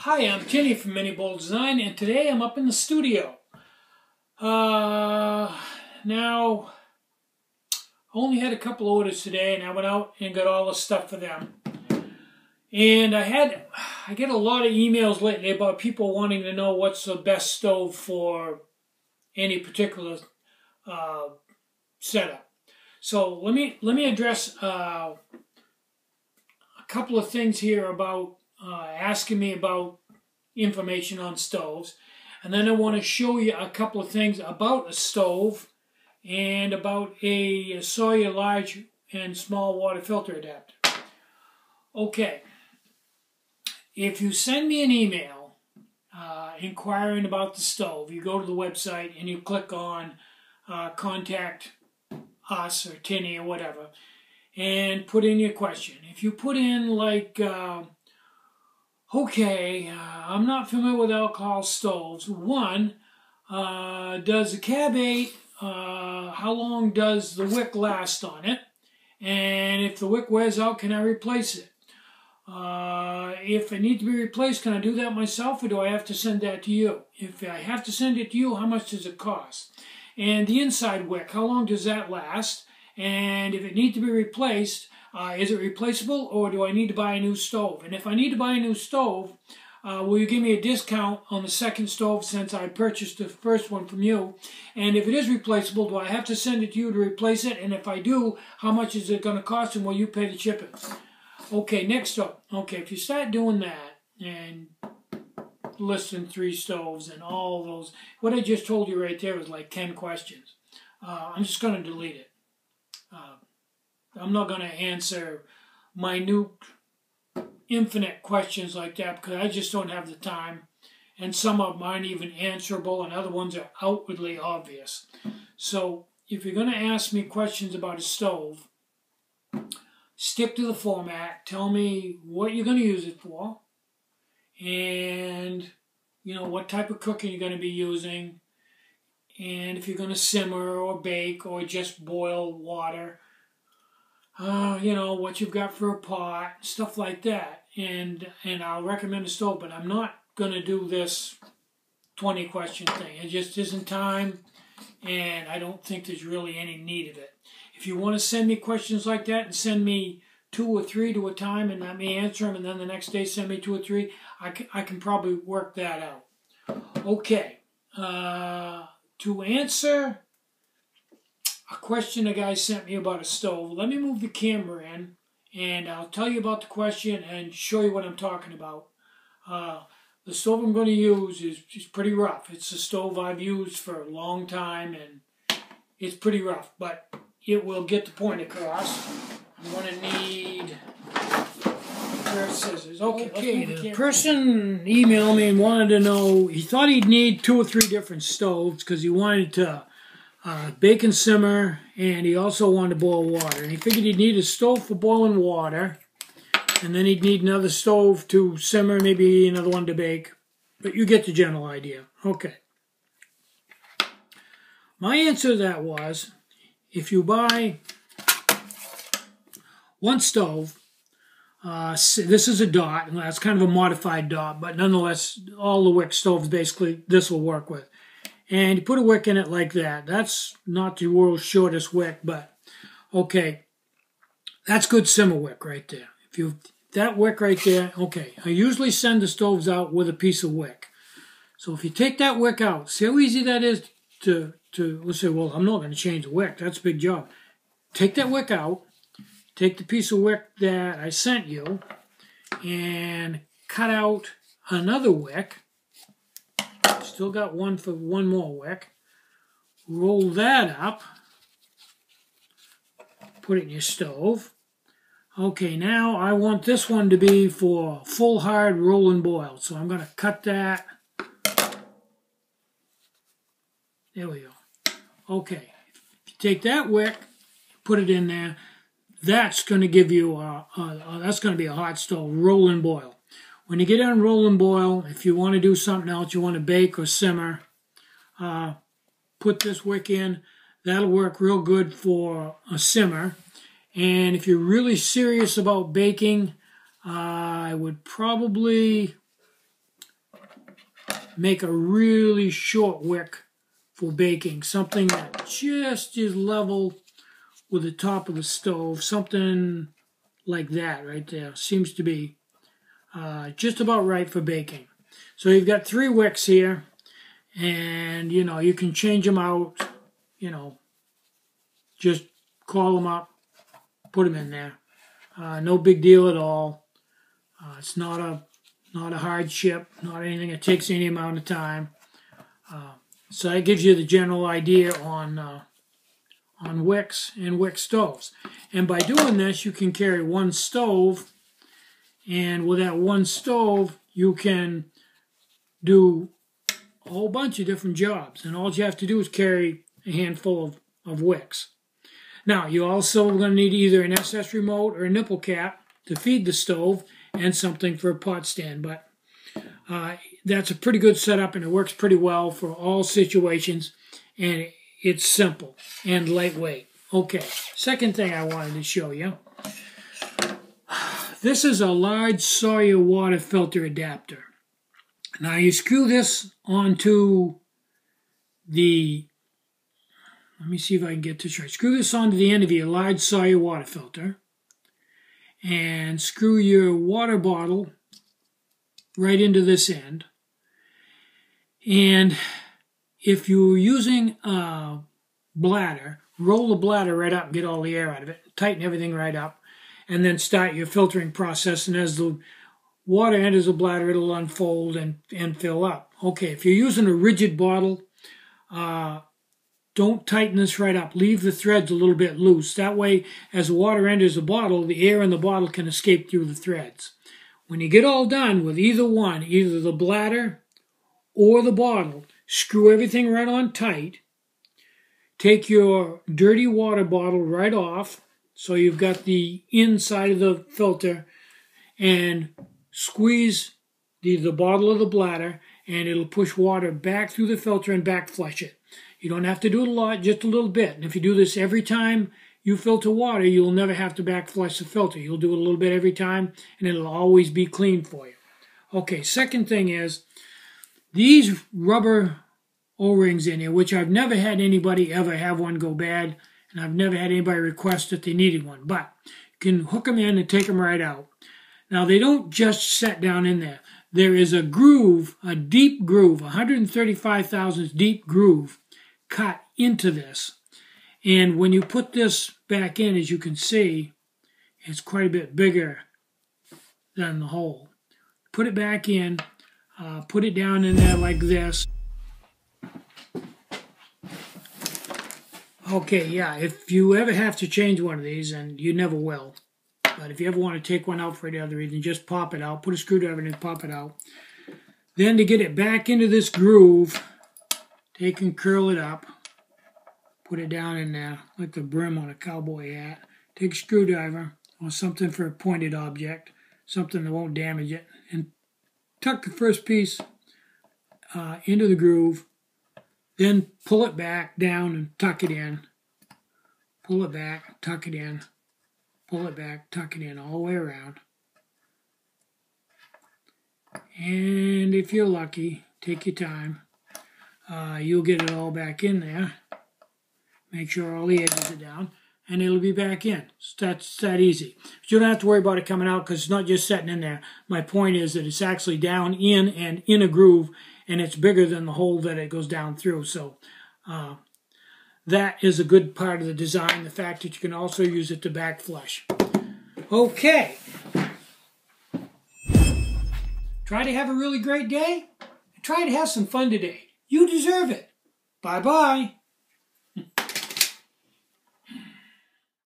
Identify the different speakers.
Speaker 1: Hi, I'm Kenny from Mini Bowl Design, and today I'm up in the studio. Now, I only had a couple orders today, and I went out and got all the stuff for them. And I get a lot of emails lately about people wanting to know what's the best stove for any particular setup. So let me address a couple of things here about asking me about information on stoves, and then I want to show you a couple of things about a stove and about a Sawyer large and small water filter adapter. Okay, if you send me an email inquiring about the stove, you go to the website and you click on contact us or Tinny or whatever and put in your question. If you put in like okay, I'm not familiar with alcohol stoves. One, does the Cab 8, how long does the wick last on it? And if the wick wears out, can I replace it? If it needs to be replaced, can I do that myself, or do I have to send that to you? If I have to send it to you, how much does it cost? And the inside wick, how long does that last? And if it needs to be replaced, is it replaceable, or do I need to buy a new stove? And if I need to buy a new stove, will you give me a discount on the second stove since I purchased the first one from you? And if it is replaceable, do I have to send it to you to replace it? And if I do, how much is it going to cost, and will you pay the shipping? Okay, next up. Okay, if you start doing that and listing 3 stoves and all those, what I just told you right there was like 10 questions. I'm just going to delete it. I'm not going to answer minute, infinite questions like that because I just don't have the time. And some of them aren't even answerable, and other ones are outwardly obvious. So if you're going to ask me questions about a stove, stick to the format. Tell me what you're going to use it for, and what type of cooking you're going to be using, and if you're going to simmer or bake or just boil water. What you've got for a pot, stuff like that. And I'll recommend a stove, but I'm not going to do this 20 question thing. It just isn't time, and I don't think there's really any need of it. If you want to send me questions like that and send me 2 or 3 to a time and let me answer them, and then the next day send me 2 or 3, I can probably work that out. Okay. To answer a question a guy sent me about a stove, let me move the camera in and I'll tell you about the question and show you what I'm talking about. The stove I'm going to use is pretty rough. It's a stove I've used for a long time, and it's pretty rough, but it will get the point across. I'm going to need a pair of scissors. Okay, the person emailed me and wanted to know, he thought he'd need 2 or 3 different stoves because he wanted to bake and simmer, and he also wanted to boil water. And he figured he'd need a stove for boiling water, and then he'd need another stove to simmer, maybe another one to bake. But you get the general idea. Okay. My answer to that was, if you buy one stove, this is a dot, and that's kind of a modified dot, but nonetheless, all the wick stoves basically this will work with. And you put a wick in it like that. That's not the world's shortest wick, but okay. That's good simmer wick right there. That wick right there, okay. I usually send the stoves out with a piece of wick. So if you take that wick out, see how easy that is to let's say, well, I'm not going to change the wick. That's a big job. Take that wick out. Take the piece of wick that I sent you and cut out another wick. Still got one for one more wick. Roll that up. Put it in your stove. Okay, now I want this one to be for full hard roll and boil. So I'm going to cut that. There we go. Okay, if you take that wick, put it in there, that's going to give you that's going to be a hot stove, roll and boil. When you get on roll and boil, if you want to do something else, you want to bake or simmer, put this wick in. That'll work real good for a simmer. And if you're really serious about baking, I would probably make a really short wick for baking. Something that just is level with the top of the stove. Something like that right there. Seems to be just about right for baking. So you've got 3 wicks here. And, you know, you can change them out, you know, just call them up, put them in there. No big deal at all. It's not a hardship, not anything that takes any amount of time. So that gives you the general idea on wicks and wick stoves. And by doing this, you can carry 1 stove, and with that 1 stove, you can do a whole bunch of different jobs. And all you have to do is carry a handful of wicks. Now, you also are going to need either an SS remote or a nipple cap to feed the stove and something for a pot stand. But that's a pretty good setup, and it works pretty well for all situations. And it's simple and lightweight. Okay, second thing I wanted to show you. This is a large Sawyer water filter adapter. Now you screw this onto the, let me see if I can get this right. Screw this onto the end of your large Sawyer water filter and screw your water bottle right into this end. And if you're using a bladder, roll the bladder right up and get all the air out of it. Tighten everything right up and then start your filtering process. And as the water enters the bladder, it'll unfold and fill up. Okay, if you're using a rigid bottle, don't tighten this right up. Leave the threads a little bit loose. That way, as the water enters the bottle, the air in the bottle can escape through the threads. When you get all done with either one, either the bladder or the bottle, screw everything right on tight. Take your dirty water bottle right off, so you've got the inside of the filter, and squeeze the bottle of the bladder, and it'll push water back through the filter and back flush it. You don't have to do it a lot, just a little bit. And if you do this every time you filter water, you'll never have to back flush the filter. You'll do it a little bit every time, and it'll always be clean for you. Okay, second thing is, these rubber O-rings in here, which I've never had anybody ever have one go bad, and I've never had anybody request that they needed one, but you can hook them in and take them right out. Now, they don't just set down in there. There is a groove, a deep groove, 135 thousandths deep groove cut into this. And when you put this back in, as you can see, it's quite a bit bigger than the hole. Put it back in, put it down in there like this. Okay, yeah, if you ever have to change one of these, and you never will, but if you ever want to take one out for any other reason, just pop it out, put a screwdriver in it, pop it out. Then to get it back into this groove, take and curl it up, put it down in there like the brim on a cowboy hat. Take a screwdriver or something for a pointed object, something that won't damage it, and tuck the first piece into the groove. Then pull it back down and tuck it in. Pull it back, tuck it in. Pull it back, tuck it in all the way around. And if you're lucky, take your time. You'll get it all back in there. Make sure all the edges are down, and it'll be back in. So that's that easy. But you don't have to worry about it coming out because it's not just setting in there. My point is that it's actually down in and in a groove, and it's bigger than the hole that it goes down through. So that is a good part of the design, the fact that you can also use it to back flush. Okay. Try to have a really great day. Try to have some fun today. You deserve it. Bye-bye.